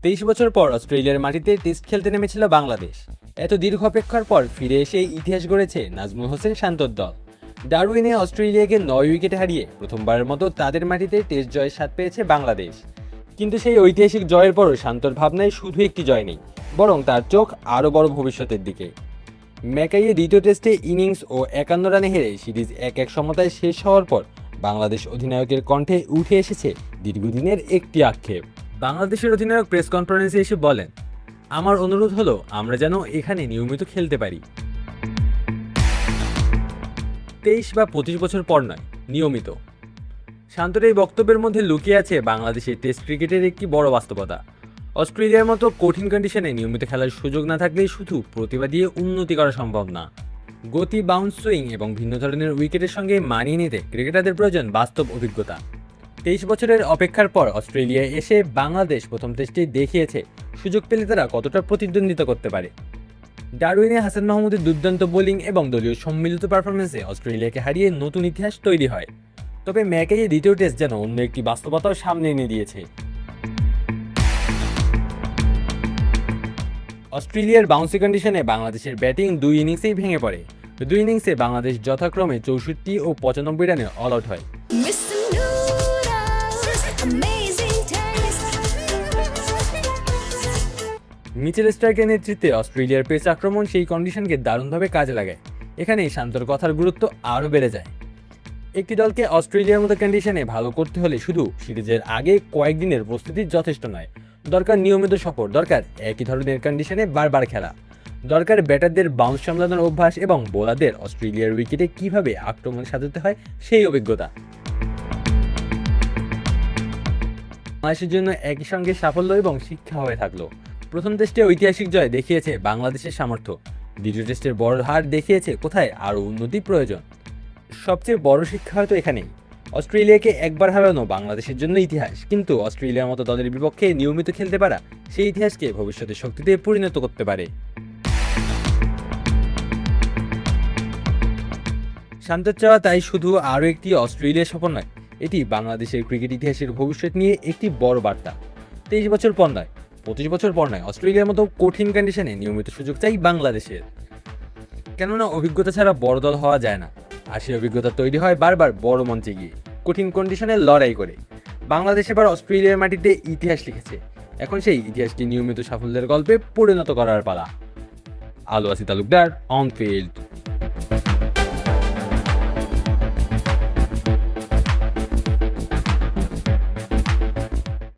23 বছর পর অস্ট্রেলিয়ার মাটিতে টেস্ট খেলতে নেমেছিল বাংলাদেশ। এত দীর্ঘ অপেক্ষার পর ফিরে এসে ইতিহাস গড়েছে নাজমুল হোসেন শান্তর দল। ডারউইনে অস্ট্রেলিয়াকে 9 উইকেটে হারিয়ে প্রথমবারের মতো তাদের মাটিতে টেস্ট জয়ের স্বাদ পেয়েছে বাংলাদেশ। কিন্তু সেই ঐতিহাসিক জয়ের পরও শান্তর ভাবনায় শুধু একটি জয় নেই, বরং তার চোখ আরও বড় ভবিষ্যতের দিকে। ম্যাকাইয়ে দ্বিতীয় টেস্টে ইনিংস ও 51 রানে হেরে সিরিজ 1-1 সমতায় শেষ হওয়ার পর বাংলাদেশ অধিনায়কের কণ্ঠে উঠে এসেছে দীর্ঘদিনের একটি আক্ষেপ। বাংলাদেশের অধিনায়ক প্রেস কনফারেন্সে এসে বলেন, আমার অনুরোধ হলো আমরা যেন এখানে নিয়মিত খেলতে পারি। 23 বা 25 বছর পর নয়, নিয়মিত। শান্তর এই বক্তব্যের মধ্যে লুকিয়ে আছে বাংলাদেশের টেস্ট ক্রিকেটের একটি বড় বাস্তবতা। অস্ট্রেলিয়ার মতো কঠিন কন্ডিশনে নিয়মিত খেলার সুযোগ না থাকলে শুধু প্রতিভা দিয়ে উন্নতি করা সম্ভব না। গতি, বাউন্স, সুইং এবং ভিন্ন ধরনের উইকেটের সঙ্গে মানিয়ে নিতে ক্রিকেটারদের প্রয়োজন বাস্তব অভিজ্ঞতা। 23 বছরের অপেক্ষার পর অস্ট্রেলিয়ায় এসে বাংলাদেশ প্রথম টেস্টে দেখিয়েছে সুযোগ পেলে তারা কতটা প্রতিদ্বন্দ্বিতা করতে পারে। ডারউইনে হাসান মাহমুদের দুর্দান্ত বোলিং এবং দলীয় সম্মিলিত পারফরমেন্সে অস্ট্রেলিয়াকে হারিয়ে নতুন ইতিহাস তৈরি হয়। তবে ম্যাকাইয়ে দ্বিতীয় টেস্ট যেন অন্য একটি বাস্তবতাও সামনে এনে দিয়েছে। অস্ট্রেলিয়ার বাউন্সি কন্ডিশনে বাংলাদেশের ব্যাটিং 2 ইনিংসেই ভেঙে পড়ে। 2 ইনিংসে বাংলাদেশ যথাক্রমে 64 ও 95 রানে অল আউট হয়। Mr. Noodles, amazing taste. Mitchell স্টার্কের নেতৃত্বে অস্ট্রেলিয়ার পেস আক্রমণ সেই কন্ডিশনকে দারুণভাবে কাজে লাগায়। এখানেই শান্তর কথার গুরুত্ব আরও বেড়ে যায়। একটি দলকে অস্ট্রেলিয়ার মতো কন্ডিশনে ভালো করতে হলে শুধু সিরিজের আগে কয়েকদিনের প্রস্তুতি যথেষ্ট নয়, দরকার নিয়মিত সফর, দরকার একই ধরনের কন্ডিশনে বারবার খেলা, দরকার ব্যাটারদের বাউন্স সামলানোর অভ্যাস এবং বোলারদের অস্ট্রেলিয়ার উইকেটে কীভাবে আক্রমণ সাজাতে হয় সেই অভিজ্ঞতা। বাংলাদেশের জন্য একই সঙ্গে সাফল্য এবং শিক্ষা হয়ে থাকলো। প্রথম টেস্টে ঐতিহাসিক জয় দেখিয়েছে বাংলাদেশের সামর্থ্য, দ্বিতীয় টেস্টের বড় হার দেখিয়েছে কোথায় আরও উন্নতি প্রয়োজন। সবচেয়ে বড় শিক্ষা হয়তো এখানেই, অস্ট্রেলিয়াকে একবার হারানো বাংলাদেশের জন্য ইতিহাস, কিন্তু অস্ট্রেলিয়ার মতো দলের বিপক্ষে নিয়মিত খেলতে পারা সেই ইতিহাসকে ভবিষ্যতে শক্তিতে পরিণত করতে পারে। শান্তর চাওয়া তাই শুধু আরও একটি অস্ট্রেলিয়া সফর নয়, এটি বাংলাদেশের ক্রিকেট ইতিহাসের ভবিষ্যৎ নিয়ে একটি বড় বার্তা। 23 বছর পর নয়, 25 বছর পর নয়, অস্ট্রেলিয়ার মতো কঠিন কন্ডিশনে নিয়মিত সুযোগ চাই বাংলাদেশের। কেননা অভিজ্ঞতা ছাড়া বড় দল হওয়া যায় না, আর সেই অভিজ্ঞতা তৈরি হয় বারবার বড় মঞ্চে গিয়ে কঠিন কন্ডিশনে লড়াই করে। বাংলাদেশ এবার অস্ট্রেলিয়ার মাটিতে ইতিহাস লিখেছে, এখন সেই ইতিহাসকে নিয়মিত সাফল্যের গল্পে পরিণত করার পালা। আলো আসি তালুকদার, অন ফিল্ড।